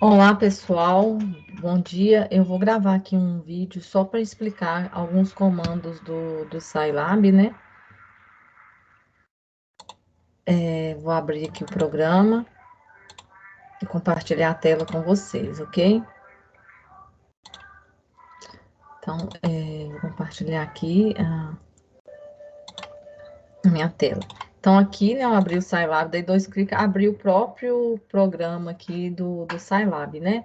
Olá, pessoal. Bom dia. Eu vou gravar aqui um vídeo só para explicar alguns comandos do Scilab, né? Vou abrir aqui o programa e compartilhar a tela com vocês, ok? Então, vou compartilhar aqui a minha tela. Então, aqui, né, eu abri o Scilab, dei dois cliques, abri o próprio programa aqui do Scilab, né?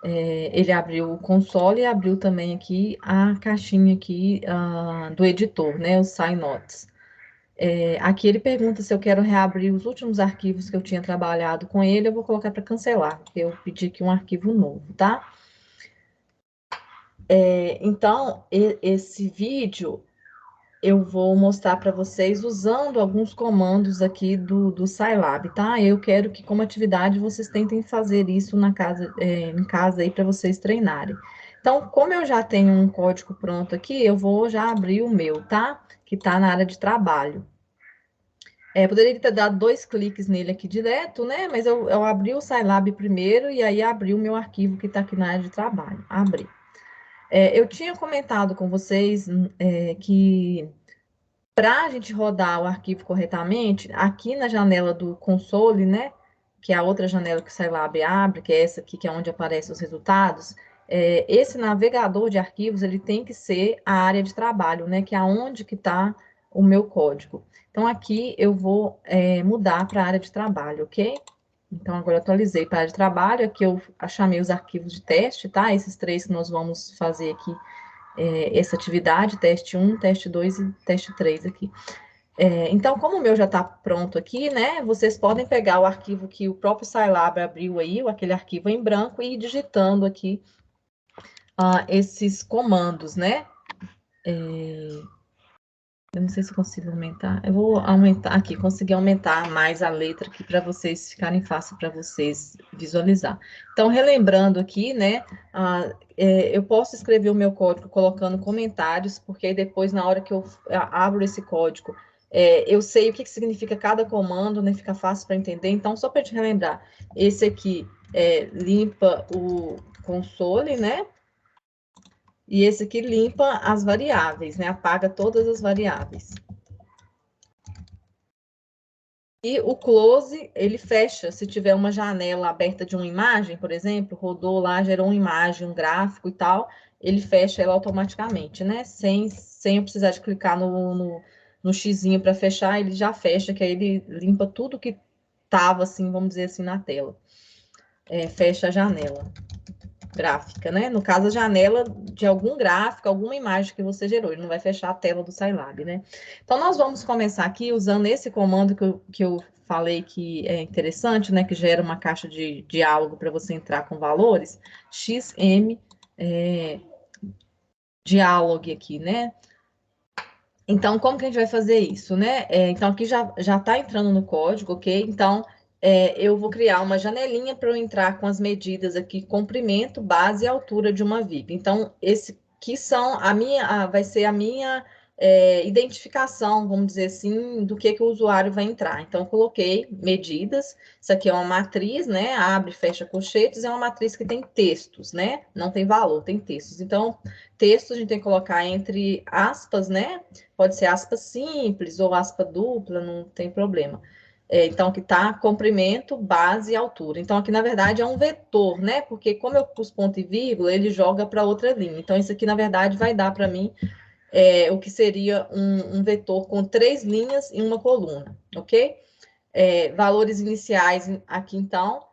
Ele abriu o console e abriu também aqui a caixinha aqui do editor, né? Os SciNotes. Aqui ele pergunta se eu quero reabrir os últimos arquivos que eu tinha trabalhado com ele, eu vou colocar para cancelar, porque eu pedi aqui um arquivo novo, tá? Então, esse vídeo eu vou mostrar para vocês usando alguns comandos aqui do Scilab, tá? Eu quero que, como atividade, vocês tentem fazer isso em casa aí para vocês treinarem. Então, como eu já tenho um código pronto aqui, eu vou já abrir o meu, tá? Que está na área de trabalho. Poderia ter dado dois cliques nele aqui direto, né? Mas eu abri o Scilab primeiro e aí abri o meu arquivo que está aqui na área de trabalho. Abri. Eu tinha comentado com vocês que para a gente rodar o arquivo corretamente, aqui na janela do console, né? Que é a outra janela que o Scilab abre, que é essa aqui, que é onde aparecem os resultados. Esse navegador de arquivos, ele tem que ser a área de trabalho, né? Que é onde que está o meu código. Então, aqui eu vou mudar para a área de trabalho, ok? Então, agora eu atualizei para a área de trabalho, aqui eu chamei os arquivos de teste, tá? Esses três que nós vamos fazer aqui, essa atividade, teste 1, teste 2 e teste 3 aqui. Então, como o meu já está pronto aqui, né? Vocês podem pegar o arquivo que o próprio Scilab abriu aí, aquele arquivo em branco, e ir digitando aqui esses comandos, né? Eu não sei se eu consigo aumentar. Eu vou aumentar aqui, conseguir aumentar mais a letra aqui para vocês ficarem fácil para vocês visualizar. Então, relembrando aqui, né? Eu posso escrever o meu código colocando comentários, porque aí depois, na hora que eu abro esse código, eu sei o que significa cada comando, né? Fica fácil para entender. Então, só para te relembrar, esse aqui limpa o console, né? E esse aqui limpa as variáveis, né? Apaga todas as variáveis. E o close, ele fecha, se tiver uma janela aberta de uma imagem, por exemplo, rodou lá, gerou uma imagem, um gráfico e tal, ele fecha ela automaticamente, né? Sem eu precisar de clicar no xizinho para fechar, ele já fecha, que aí ele limpa tudo que estava, assim, vamos dizer assim, na tela. Fecha a janela gráfica, né? No caso, a janela de algum gráfico, alguma imagem que você gerou, ele não vai fechar a tela do Scilab, né? Então, nós vamos começar aqui usando esse comando que eu falei que é interessante, né? Que gera uma caixa de diálogo para você entrar com valores, XM diálogo aqui, né? Então, como que a gente vai fazer isso, né? Então, aqui já está entrando no código, ok? Então, eu vou criar uma janelinha para eu entrar com as medidas aqui, comprimento, base e altura de uma viga. Então, esse que são vai ser a minha identificação, vamos dizer assim, do que o usuário vai entrar. Então, eu coloquei medidas, isso aqui é uma matriz, né? Abre, fecha colchetes, é uma matriz que tem textos, né? Não tem valor, tem textos. Então, texto a gente tem que colocar entre aspas, né? Pode ser aspa simples ou aspa dupla, não tem problema. Então, aqui está comprimento, base e altura. Então, aqui, na verdade, é um vetor, né? Porque como eu pus ponto e vírgula, ele joga para outra linha. Então, isso aqui, na verdade, vai dar para mim o que seria um vetor com 3 linhas e uma coluna, ok? Valores iniciais aqui, então,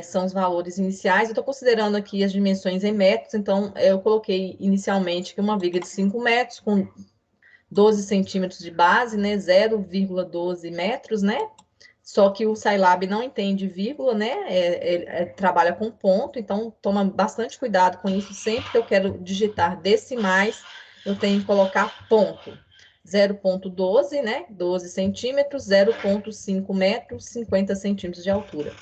são os valores iniciais. Eu estou considerando aqui as dimensões em metros, então, eu coloquei inicialmente que uma viga de 5 metros, com 12 centímetros de base, né? 0,12 metros, né? Só que o Scilab não entende vírgula, né? Trabalha com ponto, então toma bastante cuidado com isso. Sempre que eu quero digitar decimais, eu tenho que colocar ponto. 0,12, né? 12 centímetros, 0,5 metros, 50 centímetros de altura.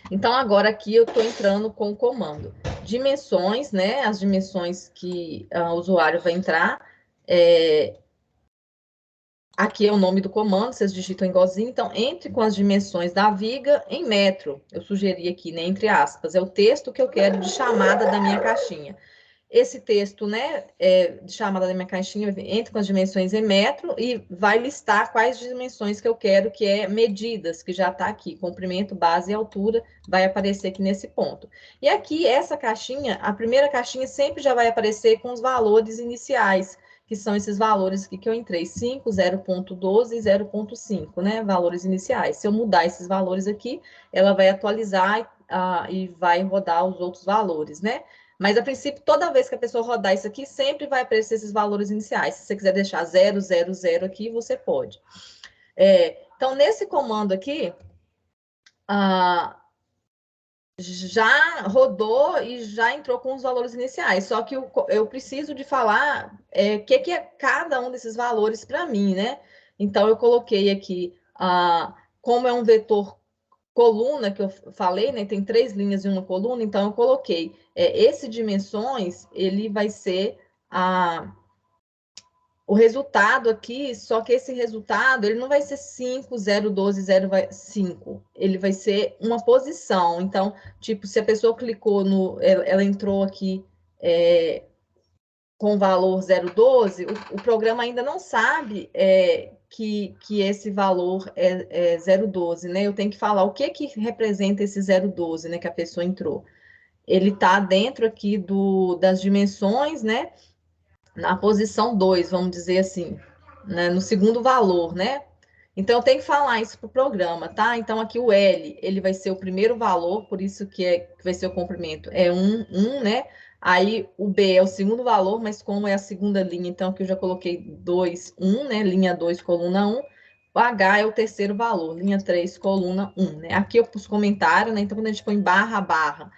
Então, agora aqui eu estou entrando com o comando. Dimensões, né? As dimensões que o usuário vai entrar. Aqui é o nome do comando, vocês digitam igualzinho. Então, entre com as dimensões da viga em metro. Eu sugeri aqui, né, entre aspas. É o texto que eu quero de chamada da minha caixinha. Esse texto, né, de chamada da minha caixinha, entra com as dimensões em metro e vai listar quais dimensões que eu quero, que é medidas, que já está aqui, comprimento, base e altura, vai aparecer aqui nesse ponto. E aqui, essa caixinha, a primeira caixinha sempre já vai aparecer com os valores iniciais, que são esses valores aqui que eu entrei, 5, 0,12 e 0,5, né, valores iniciais. Se eu mudar esses valores aqui, ela vai atualizar e vai rodar os outros valores, né? Mas, a princípio, toda vez que a pessoa rodar isso aqui, sempre vai aparecer esses valores iniciais. Se você quiser deixar 0, 0, 0 aqui, você pode. Então, nesse comando aqui, já rodou e já entrou com os valores iniciais. Só que eu preciso de falar o que é cada um desses valores para mim, né? Então, eu coloquei aqui, como é um vetor coluna que eu falei, né? Tem 3 linhas em uma coluna, então eu coloquei esse dimensões, ele vai ser o resultado aqui, só que esse resultado, ele não vai ser 5, 0, 12, 0, 5. Ele vai ser uma posição. Então, tipo, se a pessoa clicou ela entrou aqui com o valor 0,12, o programa ainda não sabe que esse valor é 0,12, né? Eu tenho que falar o que representa esse 0,12, né? Que a pessoa entrou. Ele está dentro aqui das dimensões, né? Na posição 2, vamos dizer assim, né? No segundo valor, né? Então, eu tenho que falar isso para o programa, tá? Então, aqui o L, ele vai ser o primeiro valor, por isso que vai ser o comprimento, é 1, né? Aí, o B é o segundo valor, mas como é a segunda linha, então aqui eu já coloquei 2, 1, né? Linha 2, coluna 1. O H é o terceiro valor, linha 3, coluna 1, né? Aqui eu pus comentário, né? Então, quando a gente põe barra, barra,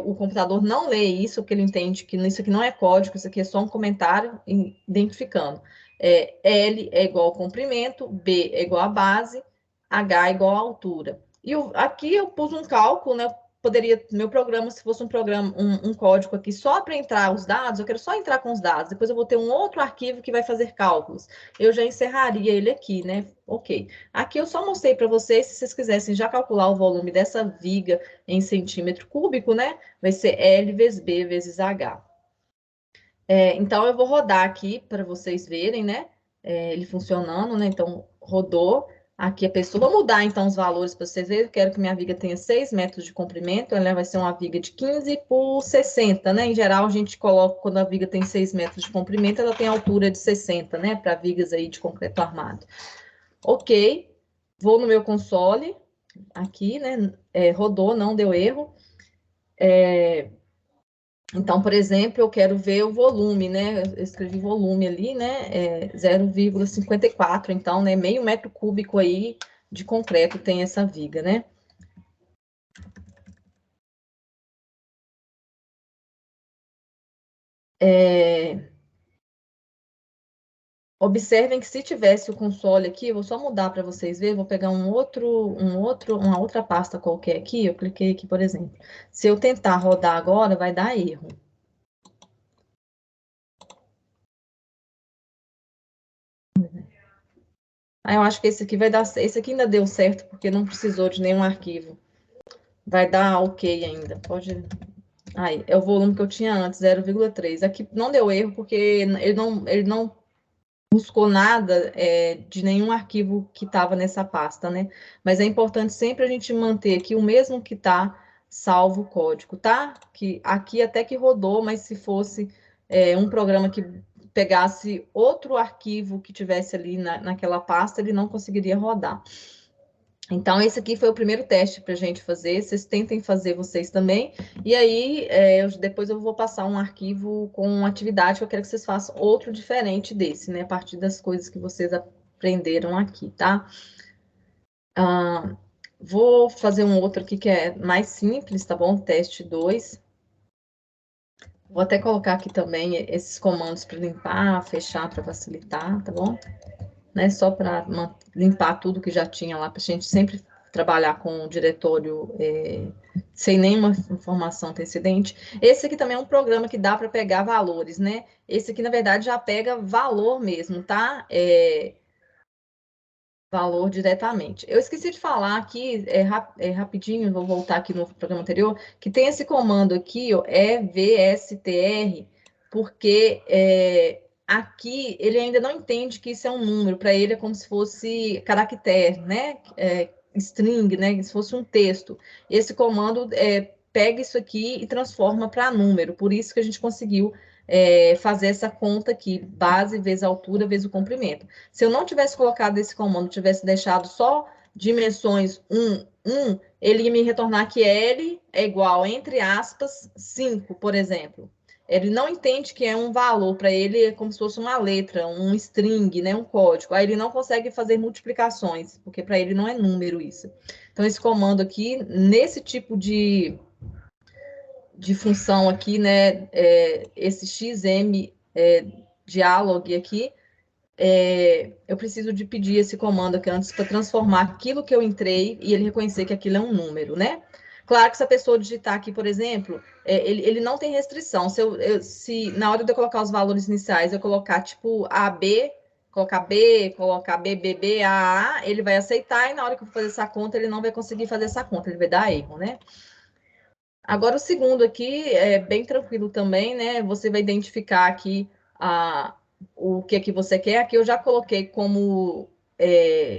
o computador não lê isso, porque ele entende que isso aqui não é código, isso aqui é só um comentário identificando. L é igual ao comprimento, B é igual à base, H é igual à altura. E aqui eu pus um cálculo, né? Meu programa, se fosse um programa, um código aqui só para entrar os dados, eu quero só entrar com os dados, depois eu vou ter um outro arquivo que vai fazer cálculos. Eu já encerraria ele aqui, né? Ok. Aqui eu só mostrei para vocês, se vocês quisessem já calcular o volume dessa viga em centímetro cúbico, né? Vai ser L vezes B vezes H. Então, eu vou rodar aqui para vocês verem, né? Ele funcionando, né? Então, rodou. Aqui a pessoa, vou mudar então os valores para vocês verem. Eu quero que minha viga tenha 6 metros de comprimento, ela vai ser uma viga de 15 por 60, né? Em geral, a gente coloca, quando a viga tem 6 metros de comprimento, ela tem altura de 60, né? Para vigas aí de concreto armado. Ok, vou no meu console, aqui, né? Rodou, não deu erro. Então, por exemplo, eu quero ver o volume, né? Eu escrevi volume ali, né? 0,54, então, né? Meio metro cúbico aí de concreto tem essa viga, né? Observem que se tivesse o console aqui, eu vou só mudar para vocês verem, vou pegar uma outra pasta qualquer aqui, eu cliquei aqui, por exemplo. Se eu tentar rodar agora, vai dar erro. Eu acho que esse aqui vai dar, esse aqui ainda deu certo, porque não precisou de nenhum arquivo. Vai dar ok ainda, pode. Aí, é o volume que eu tinha antes, 0,3. Aqui não deu erro, porque ele não buscou nada de nenhum arquivo que estava nessa pasta, né? Mas é importante sempre a gente manter aqui o mesmo que está salvo o código, tá? Que aqui até que rodou, mas se fosse um programa que pegasse outro arquivo que tivesse ali naquela pasta, ele não conseguiria rodar. Então, esse aqui foi o primeiro teste para a gente fazer. Vocês tentem fazer vocês também. E aí, depois eu vou passar um arquivo com atividade que eu quero que vocês façam outro diferente desse, né? A partir das coisas que vocês aprenderam aqui, tá? Vou fazer um outro aqui que é mais simples, tá bom? Teste 2. Vou até colocar aqui também esses comandos para limpar, fechar, para facilitar, tá bom? Né? Só para limpar tudo que já tinha lá, para a gente sempre trabalhar com o diretório sem nenhuma informação antecedente. Esse aqui também é um programa que dá para pegar valores, né? Esse aqui, na verdade, já pega valor mesmo, tá? valor diretamente. Eu esqueci de falar aqui, rapidinho, vou voltar aqui no programa anterior, que tem esse comando aqui, ó, EVSTR, porque aqui ele ainda não entende que isso é um número, para ele é como se fosse caractere, né? String, né? Se fosse um texto. Esse comando pega isso aqui e transforma para número, por isso que a gente conseguiu fazer essa conta aqui, base vezes altura vezes o comprimento. Se eu não tivesse colocado esse comando, tivesse deixado só dimensões 1, 1, ele ia me retornar que L é igual, entre aspas, 5, por exemplo. Ele não entende que é um valor, para ele é como se fosse uma letra, um string, né, um código. Aí ele não consegue fazer multiplicações, porque para ele não é número isso. Então, esse comando aqui, nesse tipo de função aqui, né, esse XM dialog aqui, eu preciso de pedir esse comando aqui antes para transformar aquilo que eu entrei e ele reconhecer que aquilo é um número, né? Claro que se a pessoa digitar aqui, por exemplo, ele não tem restrição. Se na hora de eu colocar os valores iniciais eu colocar tipo AB, colocar B, colocar BBB, AA, ele vai aceitar e na hora que eu for fazer essa conta ele não vai conseguir fazer essa conta, ele vai dar erro, né? Agora o segundo aqui é bem tranquilo também, né? Você vai identificar aqui o que você quer. Aqui eu já coloquei como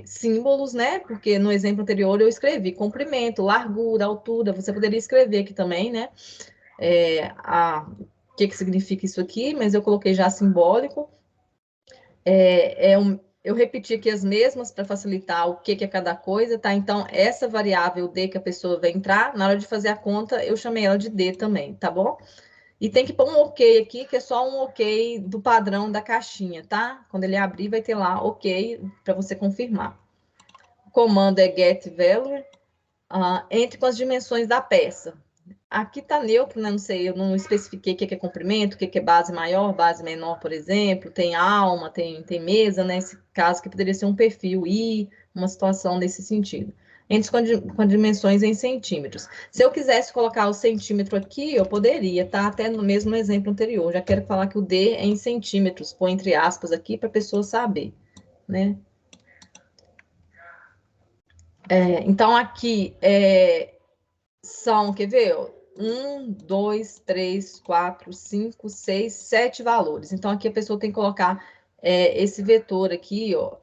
símbolos, né? Porque no exemplo anterior eu escrevi comprimento, largura, altura. Você poderia escrever aqui também, né? O que significa isso aqui, mas eu coloquei já simbólico. Eu repeti aqui as mesmas para facilitar o que é cada coisa, tá? Então, essa variável D que a pessoa vai entrar, na hora de fazer a conta, eu chamei ela de D também, tá bom? E tem que pôr um OK aqui, que é só um OK do padrão da caixinha, tá? Quando ele abrir, vai ter lá OK para você confirmar. O comando é getValue, entre com as dimensões da peça. Aqui tá neutro, né? Não sei, eu não especifiquei o que é comprimento, o que é base maior, base menor, por exemplo. Tem alma, tem mesa, né? Nesse caso, que poderia ser um perfil e uma situação nesse sentido. Entre com dimensões em centímetros. Se eu quisesse colocar o centímetro aqui, eu poderia, tá? Até no mesmo exemplo anterior. Já quero falar que o D é em centímetros, põe entre aspas aqui para a pessoa saber, né? Então, aqui são, quer ver? 1, 2, 3, 4, 5, 6, 7 valores. Então, aqui a pessoa tem que colocar esse vetor aqui, ó.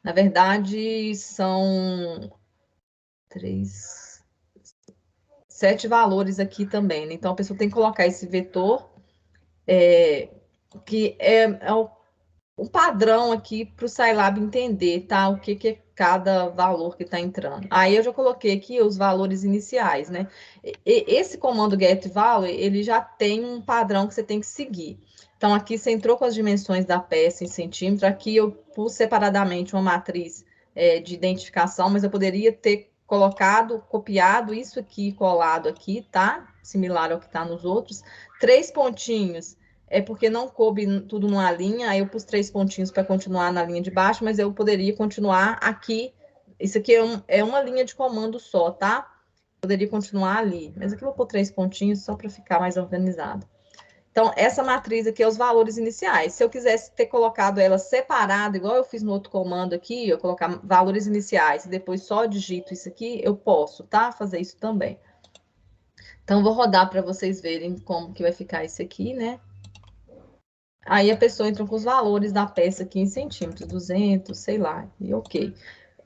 Na verdade, são 7 valores aqui também, né? Então, a pessoa tem que colocar esse vetor, que é o padrão aqui para o Scilab entender, tá? O que é cada valor que está entrando. Aí eu já coloquei aqui os valores iniciais, né? Esse comando getValue, ele já tem um padrão que você tem que seguir. Então, aqui você entrou com as dimensões da peça em centímetro. Aqui eu pus separadamente uma matriz de identificação, mas eu poderia ter colocado, copiado isso aqui, colado aqui, tá? Similar ao que está nos outros. 3 pontinhos porque não coube tudo numa linha, aí eu pus 3 pontinhos para continuar na linha de baixo, mas eu poderia continuar aqui. Isso aqui é uma linha de comando só, tá? Poderia continuar ali, mas aqui eu vou pôr 3 pontinhos só para ficar mais organizado. Então, essa matriz aqui é os valores iniciais. Se eu quisesse ter colocado ela separada, igual eu fiz no outro comando aqui, eu colocar valores iniciais e depois só digito isso aqui, eu posso, tá? Fazer isso também. Então, vou rodar para vocês verem como que vai ficar isso aqui, né? Aí a pessoa entra com os valores da peça aqui em centímetros, 200, sei lá, e ok.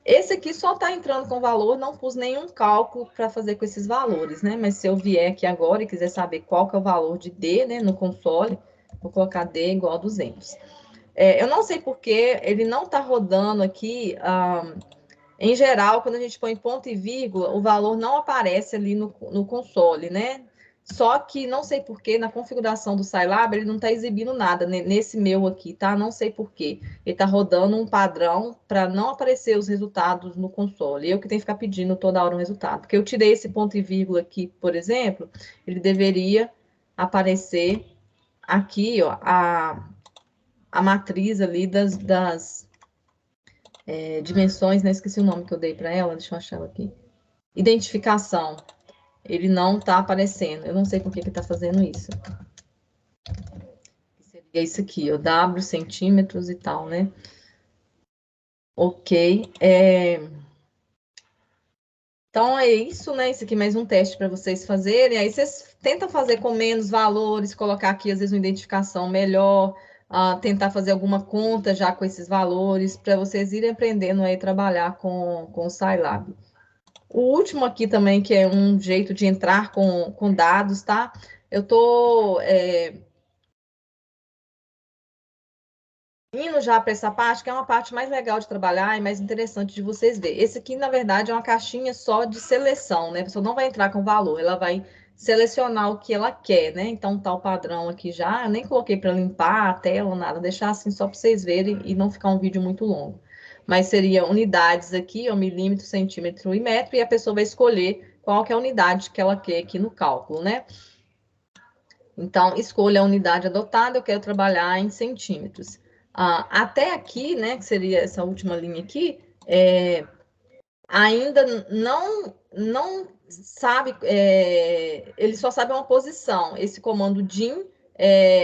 Esse aqui só está entrando com valor, não pus nenhum cálculo para fazer com esses valores, né? Mas se eu vier aqui agora e quiser saber qual que é o valor de D, né, no console, vou colocar D igual a 200. Eu não sei porque ele não está rodando aqui. Em geral, quando a gente põe ponto e vírgula, o valor não aparece ali no console, né? Só que não sei porquê, na configuração do Scilab, ele não está exibindo nada nesse meu aqui, tá? Não sei porquê. Ele está rodando um padrão para não aparecer os resultados no console. Eu que tenho que ficar pedindo toda hora um resultado. Porque eu tirei esse ponto e vírgula aqui, por exemplo, ele deveria aparecer aqui, ó, a matriz ali das dimensões, né? Esqueci o nome que eu dei para ela, deixa eu achar ela aqui. Identificação. Ele não está aparecendo. Eu não sei por que está fazendo isso. Seria isso aqui, ó, W, centímetros e tal, né? Ok. Então, é isso, né? Isso aqui é mais um teste para vocês fazerem. Aí vocês tentam fazer com menos valores, colocar aqui, às vezes, uma identificação melhor, tentar fazer alguma conta já com esses valores, para vocês irem aprendendo aí a trabalhar com o Scilab. O último aqui também, que é um jeito de entrar com dados, tá? Eu tô indo já para essa parte, que é uma parte mais legal de trabalhar e mais interessante de vocês verem. Esse aqui, na verdade, é uma caixinha só de seleção, né? A pessoa não vai entrar com valor, ela vai selecionar o que ela quer, né? Então, tá o padrão aqui já. Eu nem coloquei para limpar a tela, nada, deixar assim só para vocês verem e não ficar um vídeo muito longo. Mas seria unidades aqui, ó, milímetro, centímetro e metro, e a pessoa vai escolher qual que é a unidade que ela quer aqui no cálculo, né? Então, escolha a unidade adotada, eu quero trabalhar em centímetros. Até aqui, né, que seria essa última linha aqui, ainda não sabe, ele só sabe uma posição. Esse comando dim,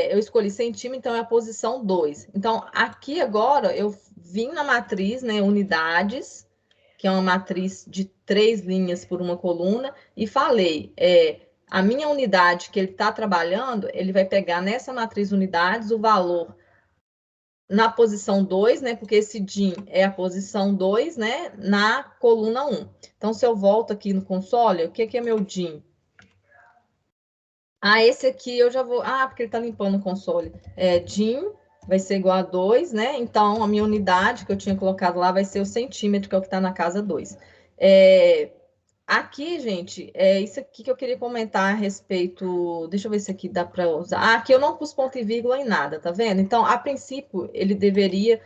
eu escolhi centímetro, então é a posição 2. Então, aqui agora, eu vim na matriz, né, unidades, que é uma matriz de 3 linhas por uma coluna, e falei, a minha unidade que ele está trabalhando, ele vai pegar nessa matriz unidades o valor na posição 2, né? Porque esse DIN é a posição 2, né? Na coluna 1. Então, se eu volto aqui no console, o que é meu DIN? Esse aqui eu já vou... porque ele está limpando o console. DIN vai ser igual a 2, né? Então, a minha unidade que eu tinha colocado lá vai ser o centímetro, que é o que está na casa 2. Aqui, gente, é isso aqui que eu queria comentar a respeito. Deixa eu ver se aqui dá para usar. Aqui eu não pus ponto e vírgula em nada, tá vendo? Então, a princípio, ele deveria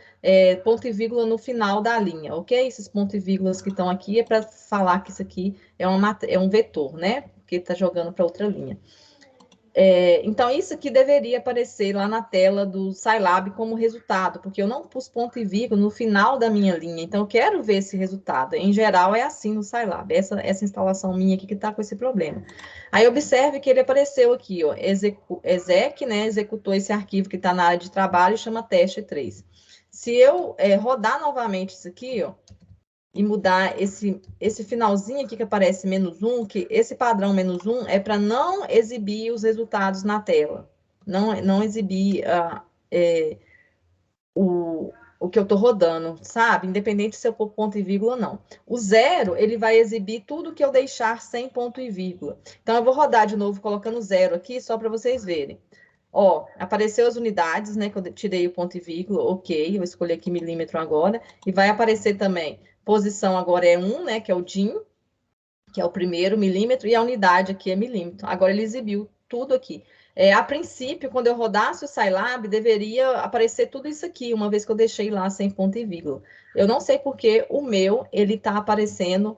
ponto e vírgula no final da linha, ok? Esses pontos e vírgulas que estão aqui é para falar que isso aqui é um vetor, né? Porque está jogando para outra linha. Então, isso aqui deveria aparecer lá na tela do Scilab como resultado, porque eu não pus ponto e vírgula no final da minha linha, então eu quero ver esse resultado. Em geral, é assim no Scilab, essa instalação minha aqui que está com esse problema. Aí, observe que ele apareceu aqui, ó, exec, né, executou esse arquivo que está na área de trabalho e chama teste 3. Se eu rodar novamente isso aqui, ó, e mudar esse finalzinho aqui que aparece -1, que esse padrão -1 é para não exibir os resultados na tela, não exibir o que eu estou rodando, sabe? Independente se eu pôr ponto e vírgula ou não. O 0, ele vai exibir tudo que eu deixar sem ponto e vírgula. Então, eu vou rodar de novo colocando 0 aqui, só para vocês verem. Ó, apareceu as unidades, né? Que eu tirei o ponto e vírgula, ok. Eu escolhi aqui milímetro agora. E vai aparecer também, posição agora é 1, né? Que é o DIN, que é o primeiro milímetro, e a unidade aqui é milímetro. Agora ele exibiu tudo aqui. A princípio, quando eu rodasse o Scilab, deveria aparecer tudo isso aqui, uma vez que eu deixei lá sem ponto e vírgula. Eu não sei porque o meu, ele está aparecendo...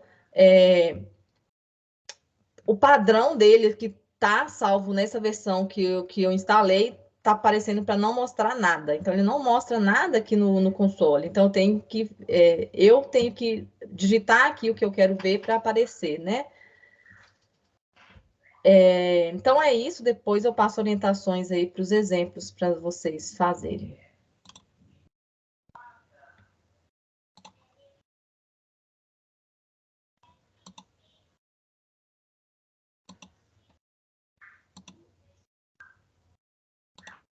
o padrão dele, que está salvo nessa versão que eu instalei, está aparecendo para não mostrar nada. Então, ele não mostra nada aqui no console. Então, eu tenho que digitar aqui o que eu quero ver para aparecer, né? Então, é isso. Depois eu passo orientações aí para os exemplos para vocês fazerem.